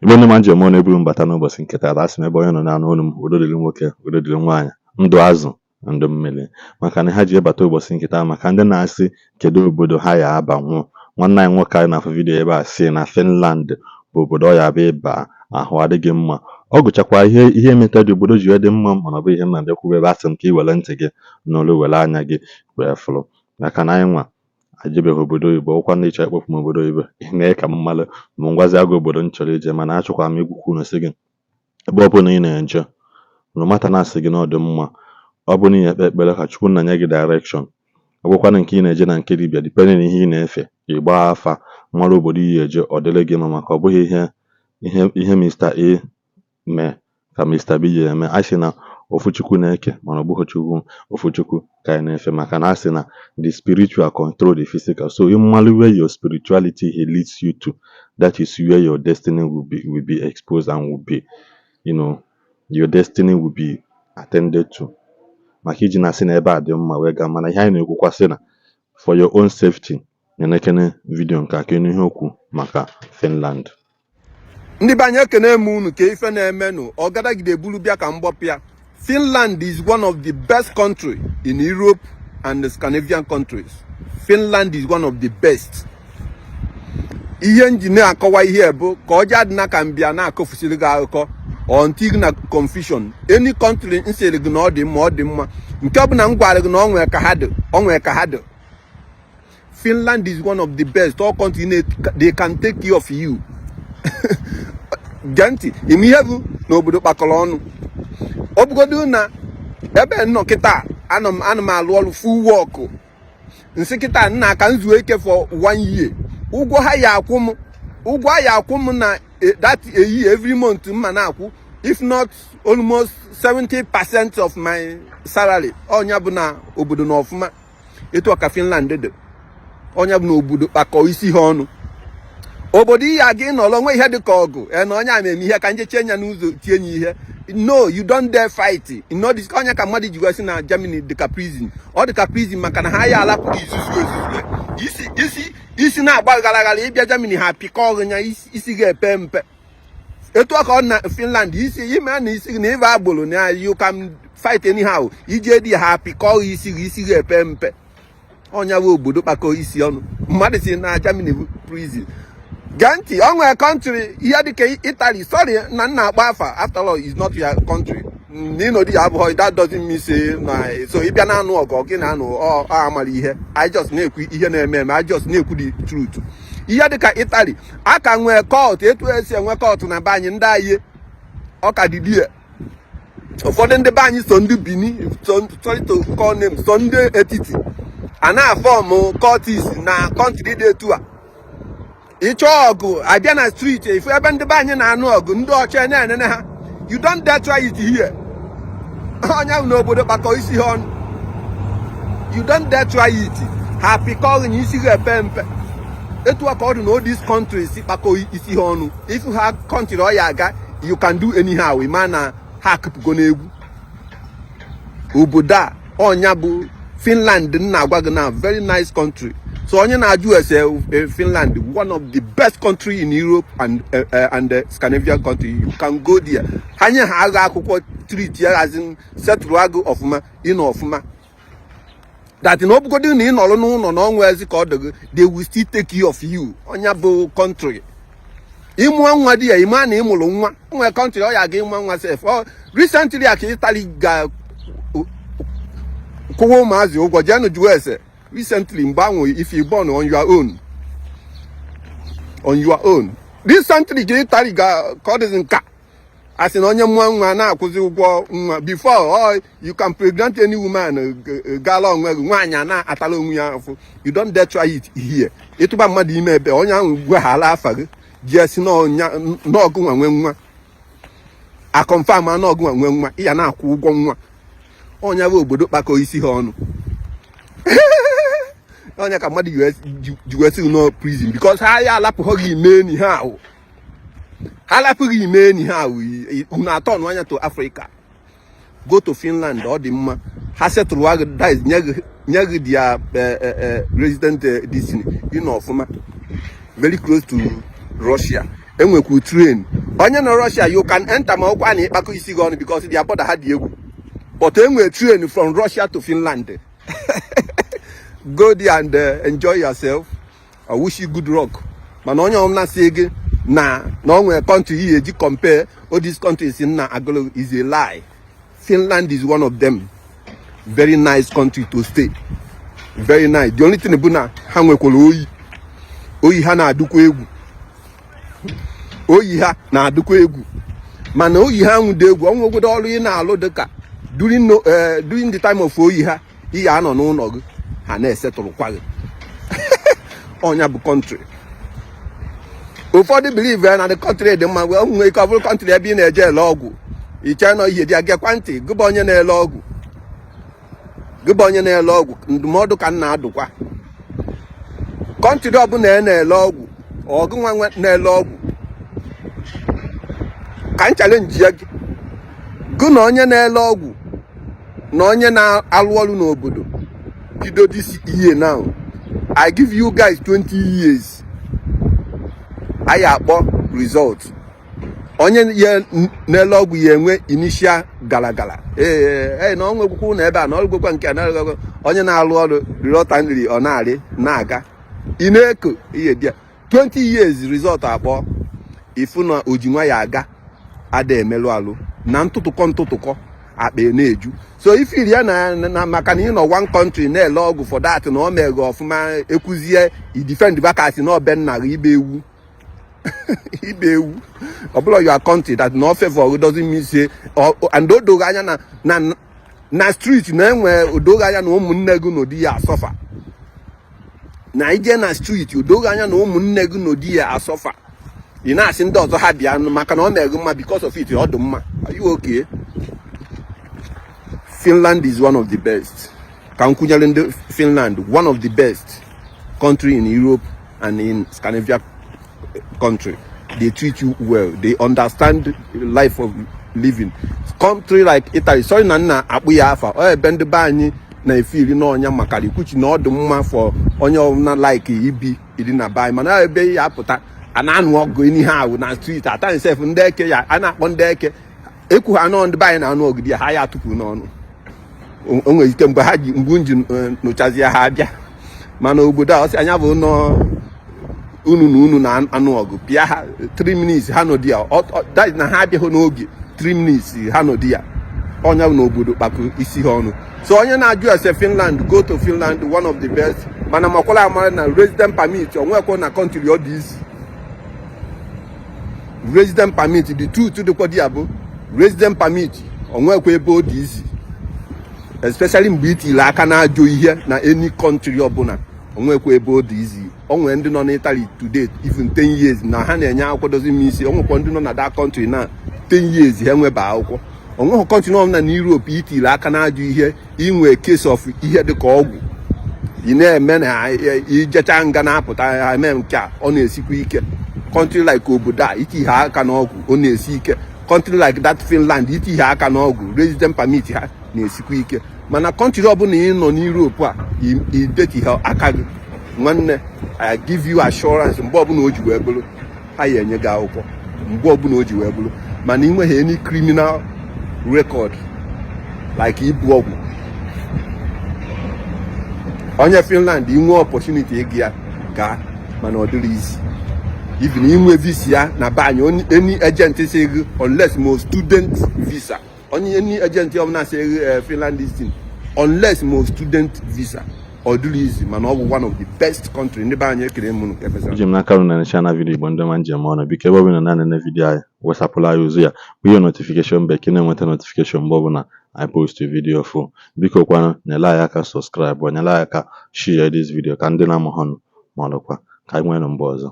Igbo ndị ma njem ọnụ eburu mbata n'ụbọchị nke taa asị m ebe onye nọ na anụ olu m udo dịrị nwoke udo dịrị nwaanyị ndụ azụ ndụ mmiri maka na ha ji ebata ụbọchị nke taa maka ndị na-asị kedu obodo ha ya aba nwụọ. Nwanne anyị nwoke anyị na-afụ vidiyo ebe a si na Finland bụ obodo ọ ya abịa ịba ahụ adịghị mma. Ọ gụchakwa ihe metadị obodo ji dị mma mana ọ bụ ihe m na-ekwubu ebe asị m ka ị were ntị gị n'olu were anya gị wee fụrụ maka na anyị nwa ajebeghị obodo oyibo ụkwa ndị chọrọ ịkpọpụ m obodo oyibo mee ka m malụ ma ngwazi agụ obodo m chọrọ ije mana achọkwara m igwukwu na sị gị ebe ọ bụla ị na-eje na mata na-asị gị na ọ dị mma ọ bụrụ na ị na-ekpe ekpere ka Chukwu na nye gị direction ọ bụkwana nke ị na-eje na nke dibịa dipendị na ihe ị na-efe ịgba afa mara obodo iyi eje ọ dịrị gị mma maka ọ bụghị ihe Mr. A mee ka Mr. B ya eme. A sị na ofu Chukwu na-eke mana ọ bụghị Chukwu ofu Chukwu ka anyị na-efe maka na a sị na the spiritual control the physical. So ịmalụ where your spirituality leads you to, that is where your destiny will be exposed and will be, your destiny will be attended to. Maka iji na-asị na ebe a dị mma wee gaa mana ihe anyị na-ekwukwa sị na for your own safety na-enekene vidiyo nke aka ihe okwu maka Finland. Ndị banye ekene eme unu ka ife na-emenụ ọ gadagide bulu bịa ka mgbọpịa. Finland is one of the best country in Europe and the Scandinavian countries. Finland is one of the best. Ihe nji na-akọwa ihe bụ ka ọ jadị na ka mbịa na-akọfusiri gị akụkọ until na confusion. Any country nsịrị gị na ọ dị mma ọ dị mma nke ọ bụ na m gwara gị na ọ nwee ka ha dị. Finland is one of the best. All countries they can take care of you. Genti ime ihe bụ n'obodo kpakọrọ ọnụ ọ bụgodu na ebe nnọ kịta ana m alụ ọrụ full work nsị kịta nna aka nzuo ike for 1 year ụgwọ ha ya akwụ m na that a year every month mma na-akwụ if not almost 70% of my salary. Ọnya bụ na obodo na ọfụma etu ọka Finland dị ọnya bụ na obodo kpakọ isi ha ọnụ obodo ihe aga ịnọrọ nwe ihe dị ka ọgụ na onye a na-eme ihe ka njeche nya n'ụzọ tie nye ihe. No, you don't dare fight. This onye ka mmadụ ji wesi na Germany dịka prison ọ dịka prison maka na ha ya alapụghị izuzu isi na-agba gara ịbịa Germany ha pịkọ ọgụ nya isi ga-epe mpe etu ọ ka ọ na Finland isi ime na isi na ịba agboro na you can fight anyhow ije dị ha pịkọ ọgụ isi ga-epe mpe ọnya bụ obodo kpakọ isi ọnụ mmadụ si na Germany bụ prison. Ganti, on a country, here the Italy, sorry, nana afa. After all, it's not your country. That doesn't mean say no. So if you know I just know I just know the truth. Here the Italy, I can wear court, court na bany and die. Okay, the dear. For then the bany Sunday Bini, sorry to call name Sunday Etiti. And I form court is na country day tour. Ichogu, I be on a street. If you haven't the banyan and no good, you don't dare try it here. You don't dare try it. Happy calling you see a pempe. It will according to all these countries. If you have country or yaga, you can do anyhow. We man hack gonebu. Ubuda, Onyabu, Finland, very nice country. So onye na-ajụ ese Finland, one of the best country in Europe and the Scandinavian country. You can go there. Hanya ha aga akwụkwọ treat ya as in settle agụ ọfụma ịnọ ọfụma. That in obodo na ịnọrọ n'ụlọ na ọnwa ezi ka ọ dịgị, they will still take care of you. Onya bụ country. Ịmụ nwa dị ya ịma na ịmụrụ nwa. Nwa country ọ ya ga ịmụ nwa sef. Recently aka Italy ga kwụwa ụmụazị ụgwọ jee jụọ ese. Recently, if you born on your own. Recently, Italy got in car. As in onye mwa na akuzi ụgwọ before you can pregnant any woman galong nwanya na atala onwe ya afọ. You don't dare try it here. Etuba mmadụ ime ebe onye ahụ gwa hala afa gị jesi na ọgụ nwa a confirm na ọgụ nwa ya na akwụ ụgwọ nwa onye bụ obodo kpakọ isi ha ọnụ. Onye ka mmadụ US no prison because ha ya alapụghị ime anyhow. Ha alapụghị ime anyhow. Una atọ n'anya to Africa. Go to Finland ọ dị mma. Ha settle wa that is nyere dia resident destiny. Ọfụma. Very close to Russia. Enwekwu train onye na Russia you can enter ma ọkwa na ịkpakọ isi gị ọnụ because their border ha dị egwu, but enwe train from Russia to Finland. Go there and enjoy yourself. I wish you good luck. Mana onye ọmna si gị na onwe country ihe ji compare all these countries in na agolo is a lie. Finland is one of them. Very nice country to stay. Very nice. The only thing bụ na ha nwekwara oyi. Oyi ha na-adụkwa egwu. Oyi ha na-adụkwa egwu. Mana oyi ha nwụde egwu. Ọ nwegodo ọrụ ị na-alụ dịka during the time of oyi ha, ihe anọ n'ụlọ gị ha na-esetụrụkwa gị. Onya bụ country. Ụfọdụ believe na the country dị mma, wee nwee ike ọ bụrụ country ebe ị na-eje ele ọgwụ. Iche nọ ihe dị agakwa ntị, gụba onye na-ele ọgwụ. Gụba onye na-ele ọgwụ, ndụmọdụ ka m na-adụkwa. Country ọbụla na-ele ọgwụ, ọgụ nwa na-ele ọgwụ. Ka m challenge ya gị. Gụ na onye na-ele ọgwụ na onye na-alụ ọrụ n'obodo bido this year now. I give you guys 20 years. I akpọ result. Onye na-ele ọgwụ ya enwe initial galagala. Na ọ nwegwukwu na ebe a na ọgwụgwọ nke na onye na-alụ ọrụ reluctantly ọ na-arị na-aga. Ị na-eko ihe dị 20 years result akpọ ifu na ojinwa ya aga ada emelụ alụ na ntụtụkọ akpa na-eju. So if you ya na maka na ị nọ one country na-ele ọgwụ for that na ọ mere ọfụma ekwuzie i defend vacancy na ọbe nna ibe ewu. Ibe ewu. Ọ bụla your country that no favor doesn't mean say and odoga anya na street na enwe odoga anya na ụmụnne gị n'odi ya asọfa. Na ije na street odoga anya na ụmụnne gị n'odi ya asọfa. Ị na-asị ndị ọzọ ha bịa maka na ọ mere gị mma because of it ọ dị mma. Are you okay? Finland is one of the best. Kankunyalende Finland, one of the best country in Europe and in Scandinavia country. They treat you well. They understand life of living. Country like Italy, sorry na akpụ ya afa. O ebe ndị be anyị na-efili n'ọnya maka ikuchi na ọ dị mma for onye ọbụla like ibi ịdị na be anyị. Mana ebe ya apụta a na-anụ ọgụ ihe ahụ na street ata nsef ndị eke ya a na-akpọ ndị eke ekwu ha nọ ndị be anyị na-anụ ọgụ di ya ha ya tupu n'ọnụ. O nwere ike mgbe ha ji mgbu nji nụchazi ha abịa. Mana obodo a ọ sị anya bụ nọ unu na anụ ọgụ pịa ha 3 minutes ha nọdị ya that na ha abịaghị n'oge 3 minutes ha nọdị ya onye n'obodo kpakọ isi ha ọnụ. So onye na-ajụ ese Finland, go to Finland, one of the best. Mana makwala amara na resident permit onwekwa na country ọ dị easy. Resident permit the truth dịkwa dị abụ resident permit onwekwa ebe ọ dị easy, especially mgbe itile aka na-ajụ ihe na any country ọbụla onwekwa ebe ọ dị easy. Onwe ndị nọ n'Italy today even 10 years na ha na-enye akwụkwọ dozi m isi. Onwekwa ndị nọ na that country na 10 years ha enweba akwụkwọ. Onweghị country nọ na Europe itile aka na-ajụ ihe inwe case of ihe dịka ọgwụ ị na-eme na ijecha nga na-apụta eme nke a ọ na-esikwa ike. Country like obodo a iti ha aka n'ọgwụ ọ na-esi ike. Country like that Finland iti ha aka n'ọgwụ resident permit ha na-esikwa ike. Mana country ọbụla ị nọ n'Europe a ideti ha aka gị nwanne I give you assurance mgbe ọbụla o ji wee bụrụ ha ya enye gị akwụkwọ mgbe ọbụla o ji wee bụrụ. Mana ị nweghị any criminal record like ibu ọgwụ onye Finland inwe opportunity ịga ya gaa mana ọ dịrị isi. Even inwe visa ya na banye any agent say gị unless mo student visa any agent ọbụla say Finland is in unless mo student visa ọ dịrị isi. Mana ọ bụ one of the best country ndị be anyị ekere mụ nke pesa. Njem n'aka rụ na channel video Igbo ndị ma njem ọnụ biko ebe ọbụla na-anene video anyị wesapụla ya ozu ya bụ ihe notification bell ka na-enweta notification mgbe ọbụla anyị post video fụ. Biko kwanụ nyela anyị aka subscribe, nyela anyị aka share this video ka ndị na-amụhọnụ ma ọlụkwa ka anyị nwee mgbe ọzọ.